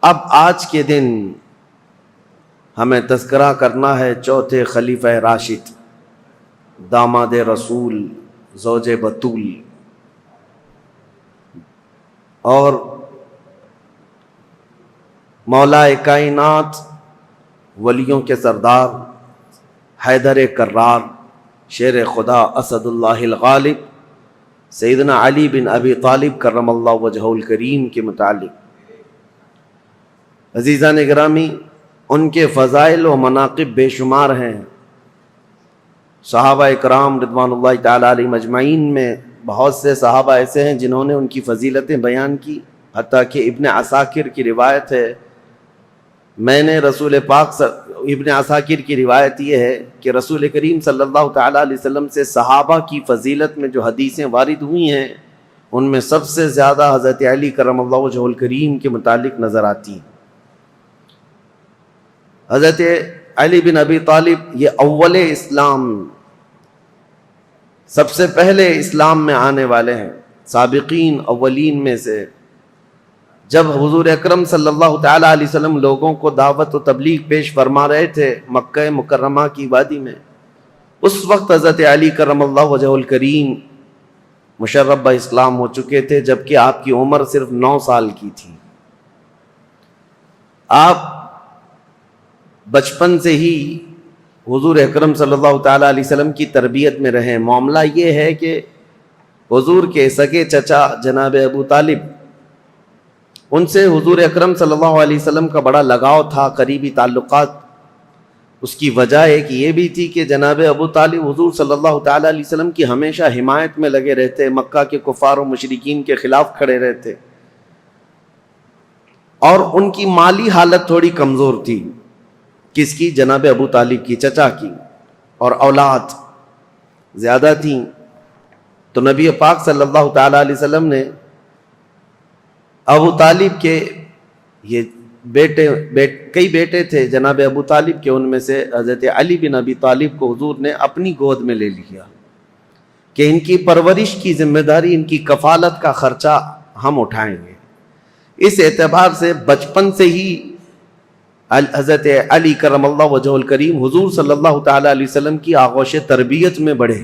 اب آج کے دن ہمیں تذکرہ کرنا ہے چوتھے خلیفہ راشد، داماد رسول، زوج بطول اور مولا کائنات، ولیوں کے سردار، حیدر کرار، شیر خدا، اسد اللہ الغالب، سیدنا علی بن ابی طالب کرم اللہ وجہہ الکریم کے متعلق عزیزان گرامی، ان کے فضائل و مناقب بے شمار ہیں۔ صحابہ اکرام رضوان اللہ تعالی علیہم اجمعین میں بہت سے صحابہ ایسے ہیں جنہوں نے ان کی فضیلتیں بیان کی، حتیٰ کہ ابن عساکر کی روایت ہے، میں نے رسول پاک ابن عساکر کی روایت یہ ہے کہ رسول کریم صلی اللہ تعالی علیہ وسلم سے صحابہ کی فضیلت میں جو حدیثیں وارد ہوئی ہیں ان میں سب سے زیادہ حضرت علی کرم اللہ وجہہ الکریم کے متعلق نظر آتی ہیں۔ حضرت علی بن ابی طالب یہ اول اسلام، سب سے پہلے اسلام میں آنے والے ہیں، سابقین اولین میں سے۔ جب حضور اکرم صلی اللہ تعالی علیہ وسلم لوگوں کو دعوت و تبلیغ پیش فرما رہے تھے مکہ مکرمہ کی وادی میں، اس وقت حضرت علی کرم اللہ وجہہ الکریم مشرف بہ اسلام ہو چکے تھے، جبکہ آپ کی عمر صرف 9 سال کی تھی۔ آپ بچپن سے ہی حضور اکرم صلی اللہ تعالی علیہ وسلم کی تربیت میں رہے۔ معاملہ یہ ہے کہ حضور کے سگے چچا جناب ابو طالب، ان سے حضور اکرم صلی اللہ علیہ وسلم کا بڑا لگاؤ تھا، قریبی تعلقات۔ اس کی وجہ ایک یہ بھی تھی کہ جناب ابو طالب حضور صلی اللہ تعالی علیہ وسلم کی ہمیشہ حمایت میں لگے رہتے، مکہ کے کفار و مشرکین کے خلاف کھڑے رہتے، اور ان کی مالی حالت تھوڑی کمزور تھی۔ کس کی؟ جناب ابو طالب کی، چچا کی، اور اولاد زیادہ تھیں۔ تو نبی پاک صلی اللہ تعالی علیہ وسلم نے ابو طالب کے یہ کئی بیٹے تھے جناب ابو طالب کے، ان میں سے حضرت علی بن ابی طالب کو حضور نے اپنی گود میں لے لیا کہ ان کی پرورش کی ذمہ داری، ان کی کفالت کا خرچہ ہم اٹھائیں گے۔ اس اعتبار سے بچپن سے ہی حضرت علی کرم اللہ وجہہ الکریم حضور صلی اللہ تعالی علیہ وسلم کی آغوش تربیت میں بڑھے،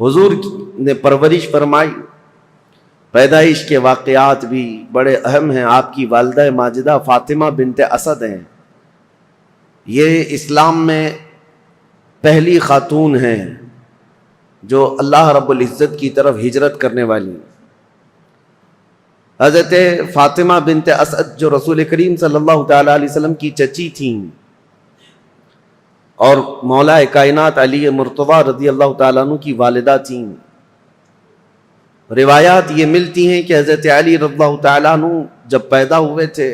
حضور نے پرورش فرمائی۔ پیدائش کے واقعات بھی بڑے اہم ہیں۔ آپ کی والدہ ماجدہ فاطمہ بنت اسد ہیں، یہ اسلام میں پہلی خاتون ہیں جو اللہ رب العزت کی طرف ہجرت کرنے والی۔ حضرت فاطمہ بنت اسد جو رسول کریم صلی اللہ تعالی علیہ وسلم کی چچی تھیں اور مولا کائنات علی مرتضیٰ رضی اللہ تعالیٰ عنہ کی والدہ تھیں۔ روایات یہ ملتی ہیں کہ حضرت علی رضی اللہ تعالیٰ عنہ جب پیدا ہوئے تھے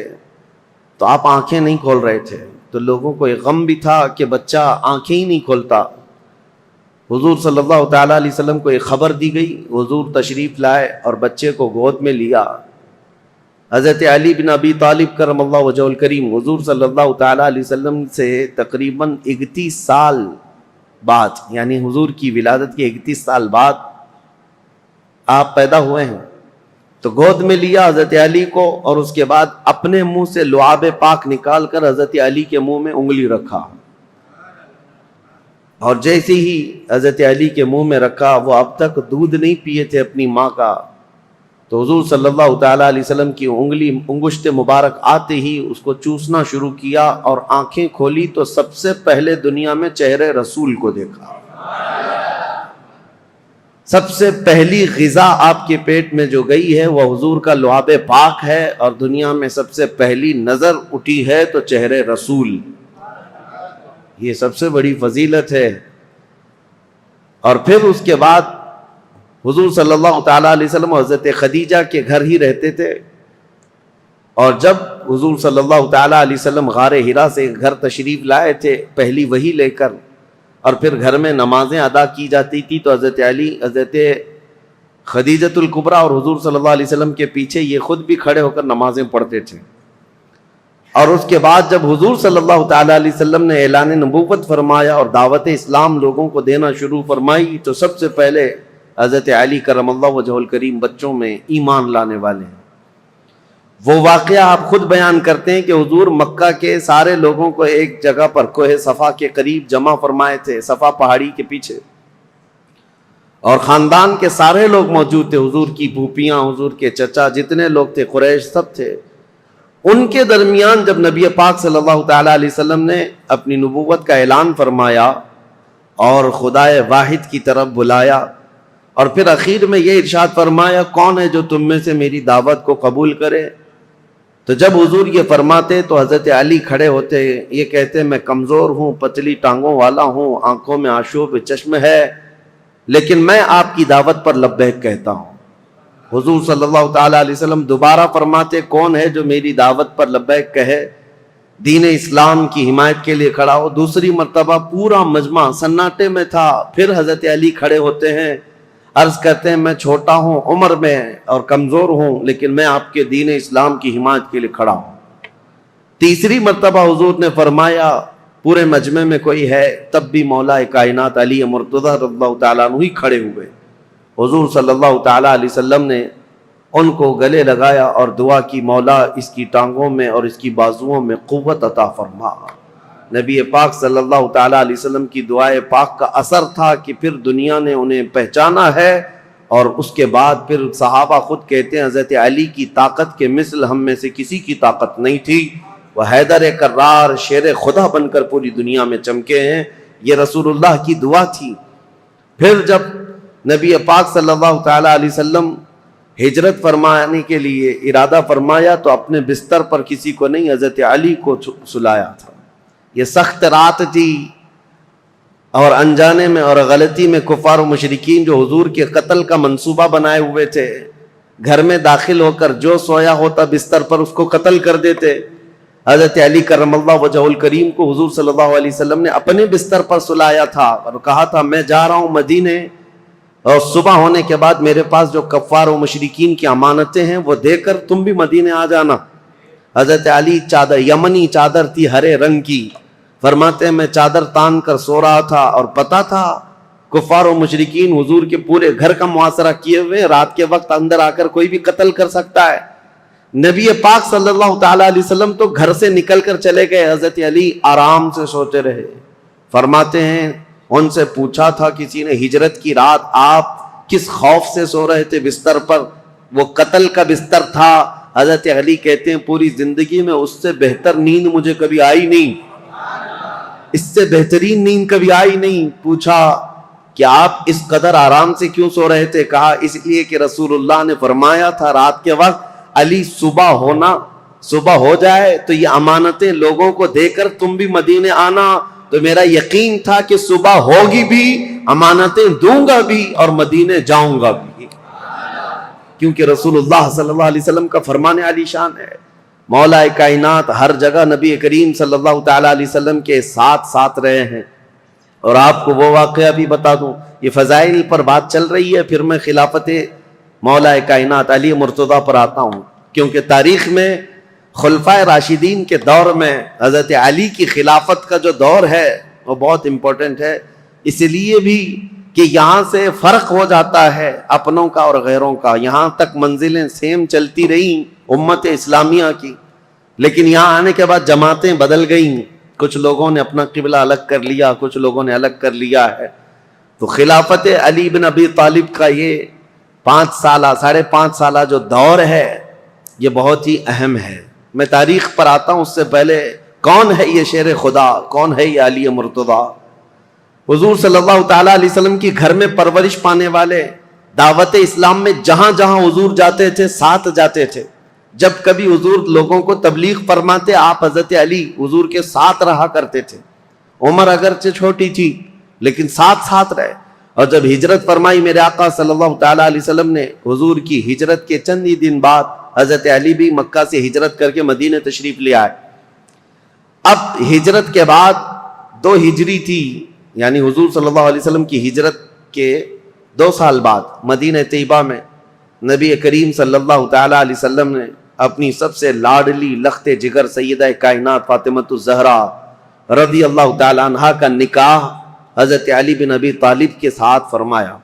تو آپ آنکھیں نہیں کھول رہے تھے، تو لوگوں کو ایک غم بھی تھا کہ بچہ آنکھیں ہی نہیں کھولتا۔ حضور صلی اللہ تعالیٰ علیہ وسلم کو ایک خبر دی گئی، حضور تشریف لائے اور بچے کو گود میں لیا۔ حضرت علی بن ابی طالب کرم اللہ وجہہ الکریم حضور صلی اللہ تعالیٰ علیہ وسلم سے تقریباً 31 سال بعد، یعنی حضور کی ولادت کے 31 سال بعد آپ پیدا ہوئے ہیں، تو گود میں لیا حضرت علی کو، اور اس کے بعد اپنے منہ سے لعاب پاک نکال کر حضرت علی کے منہ میں انگلی رکھا، اور جیسے ہی حضرت علی کے منہ میں رکھا، وہ اب تک دودھ نہیں پیے تھے اپنی ماں کا، تو حضور صلی اللہ تعالیٰ علیہ وسلم کی انگشت مبارک آتے ہی اس کو چوسنا شروع کیا، اور آنکھیں کھولی تو سب سے پہلے دنیا میں چہرے رسول کو دیکھا۔ سب سے پہلی غذا آپ کے پیٹ میں جو گئی ہے وہ حضور کا لعاب پاک ہے، اور دنیا میں سب سے پہلی نظر اٹھی ہے تو چہرے رسول۔ یہ سب سے بڑی فضیلت ہے۔ اور پھر اس کے بعد حضور صلی اللہ تعالیٰ علیہ وسلم حضرت خدیجہ کے گھر ہی رہتے تھے، اور جب حضور صلی اللہ تعالیٰ علیہ وسلم غار حرا سے گھر تشریف لائے تھے پہلی وحی لے کر، اور پھر گھر میں نمازیں ادا کی جاتی تھی، تو حضرت علی، حضرت خدیجۃ الکبریٰ اور حضور صلی اللہ علیہ وسلم کے پیچھے یہ خود بھی کھڑے ہو کر نمازیں پڑھتے تھے۔ اور اس کے بعد جب حضور صلی اللہ تعالیٰ علیہ وسلم نے اعلان نبوت فرمایا اور دعوت اسلام لوگوں کو دینا شروع فرمائی، تو سب سے پہلے حضرت علی کرم اللہ وجہہ الکریم بچوں میں ایمان لانے والے ہیں۔ وہ واقعہ آپ خود بیان کرتے ہیں کہ حضور مکہ کے سارے لوگوں کو ایک جگہ پر کوہ صفا کے قریب جمع فرمائے تھے، صفا پہاڑی کے پیچھے، اور خاندان کے سارے لوگ موجود تھے، حضور کی پھوپھیاں، حضور کے چچا، جتنے لوگ تھے قریش سب تھے۔ ان کے درمیان جب نبی پاک صلی اللہ تعالی علیہ وسلم نے اپنی نبوت کا اعلان فرمایا اور خدائے واحد کی طرف بلایا، اور پھر اخیر میں یہ ارشاد فرمایا کون ہے جو تم میں سے میری دعوت کو قبول کرے، تو جب حضور یہ فرماتے تو حضرت علی کھڑے ہوتے، یہ کہتے میں کمزور ہوں، پتلی ٹانگوں والا ہوں، آنکھوں میں آشوب چشم ہے، لیکن میں آپ کی دعوت پر لبیک کہتا ہوں۔ حضور صلی اللہ تعالی علیہ وسلم دوبارہ فرماتے کون ہے جو میری دعوت پر لبیک کہے، دین اسلام کی حمایت کے لیے کھڑا ہو۔ دوسری مرتبہ پورا مجمع سناٹے میں تھا، پھر حضرت علی کھڑے ہوتے ہیں، عرض کرتے ہیں میں چھوٹا ہوں عمر میں اور کمزور ہوں، لیکن میں آپ کے دین اسلام کی حمایت کے لیے کھڑا ہوں۔ تیسری مرتبہ حضور نے فرمایا پورے مجمع میں کوئی ہے، تب بھی مولا کائنات علی مرتضی رضی اللہ تعالیٰ عنہ ہی کھڑے ہوئے۔ حضور صلی اللہ تعالیٰ علیہ وسلم نے ان کو گلے لگایا اور دعا کی مولا اس کی ٹانگوں میں اور اس کی بازوؤں میں قوت عطا فرما۔ نبی پاک صلی اللہ تعالیٰ علیہ وسلم کی دعائے پاک کا اثر تھا کہ پھر دنیا نے انہیں پہچانا ہے، اور اس کے بعد پھر صحابہ خود کہتے ہیں حضرت علی کی طاقت کے مثل ہم میں سے کسی کی طاقت نہیں تھی، وہ حیدر کرار شیر خدا بن کر پوری دنیا میں چمکے ہیں۔ یہ رسول اللہ کی دعا تھی۔ پھر جب نبی پاک صلی اللہ تعالیٰ علیہ وسلم ہجرت فرمانے کے لیے ارادہ فرمایا تو اپنے بستر پر کسی کو نہیں، حضرت علی کو سلایا تھا۔ یہ سخت رات تھی، اور انجانے میں اور غلطی میں کفار و مشرکین جو حضور کے قتل کا منصوبہ بنائے ہوئے تھے، گھر میں داخل ہو کر جو سویا ہوتا بستر پر اس کو قتل کر دیتے۔ حضرت علی کرم اللہ وجہہ الکریم کو حضور صلی اللہ علیہ وسلم نے اپنے بستر پر سلایا تھا اور کہا تھا میں جا رہا ہوں مدینے، اور صبح ہونے کے بعد میرے پاس جو کفار و مشرکین کی امانتیں ہیں وہ دے کر تم بھی مدینے آ جانا۔ حضرت علی چادر، یمنی چادر تھی ہرے رنگ کی، فرماتے ہیں میں چادر تان کر سو رہا تھا اور پتا تھا کفار و مشرکین حضور کے پورے گھر کا محاصرہ کیے ہوئے، رات کے وقت اندر آ کر کوئی بھی قتل کر سکتا ہے۔ نبی پاک صلی اللہ تعالیٰ علیہ وسلم تو گھر سے نکل کر چلے گئے، حضرت علی آرام سے سوتے رہے۔ فرماتے ہیں ان سے پوچھا تھا کسی نے ہجرت کی رات آپ کس خوف سے سو رہے تھے بستر پر؟ وہ قتل کا بستر تھا۔ حضرت علی کہتے ہیں پوری زندگی میں اس سے بہتر نیند مجھے کبھی آئی نہیں، اس سے بہترین نیند کبھی آئی نہیں۔ پوچھا کہ آپ اس قدر آرام سے کیوں سو رہے تھے؟ کہا اس لیے کہ رسول اللہ نے فرمایا تھا رات کے وقت علی صبح ہو جائے تو یہ امانتیں لوگوں کو دے کر تم بھی مدینے آنا، تو میرا یقین تھا کہ صبح ہوگی بھی، امانتیں دوں گا بھی اور مدینے جاؤں گا بھی، کیونکہ رسول اللہ صلی اللہ علیہ وسلم کا فرمان علی شان ہے۔ مولا کائنات ہر جگہ نبی کریم صلی اللہ تعالیٰ علیہ وسلم کے ساتھ رہے ہیں۔ اور آپ کو وہ واقعہ بھی بتا دوں، یہ فضائل پر بات چل رہی ہے، پھر میں خلافت مولا کائنات علی مرتضیٰ پر آتا ہوں، کیونکہ تاریخ میں خلفائے راشدین کے دور میں حضرت علی کی خلافت کا جو دور ہے وہ بہت امپورٹنٹ ہے، اس لیے بھی کہ یہاں سے فرق ہو جاتا ہے اپنوں کا اور غیروں کا۔ یہاں تک منزلیں سیم چلتی رہیں امت اسلامیہ کی، لیکن یہاں آنے کے بعد جماعتیں بدل گئیں، کچھ لوگوں نے اپنا قبلہ الگ کر لیا، کچھ لوگوں نے الگ کر لیا ہے۔ تو خلافت علی بن ابی طالب کا یہ 5.5 سالہ جو دور ہے یہ بہت ہی اہم ہے۔ میں تاریخ پر آتا ہوں، اس سے پہلے کون ہے یہ شیر خدا، کون ہے یہ علی مرتضیٰ؟ حضور صلی اللہ تعالیٰ علیہ وسلم کی گھر میں پرورش پانے والے، دعوت اسلام میں جہاں جہاں حضور جاتے تھے ساتھ جاتے تھے۔ جب کبھی حضور لوگوں کو تبلیغ فرماتے آپ حضرت علی حضور کے ساتھ رہا کرتے تھے۔ عمر اگرچہ چھوٹی تھی لیکن ساتھ رہے۔ اور جب ہجرت فرمائی میرے آقا صلی اللہ تعالیٰ علیہ وسلم نے، حضور کی ہجرت کے چند ہی دن بعد حضرت علی بھی مکہ سے ہجرت کر کے مدینہ تشریف لے آئے۔ اب ہجرت کے بعد 2 ہجری تھی، یعنی حضور صلی اللہ علیہ وسلم کی ہجرت کے 2 سال بعد مدینہ طیبہ میں نبی کریم صلی اللہ تعالیٰ علیہ وسلم نے اپنی سب سے لاڈلی لخت جگر سیدہ کائنات فاطمہ الزہرا رضی اللہ تعالیٰ عنہا کا نکاح حضرت علی بن ابی طالب کے ساتھ فرمایا۔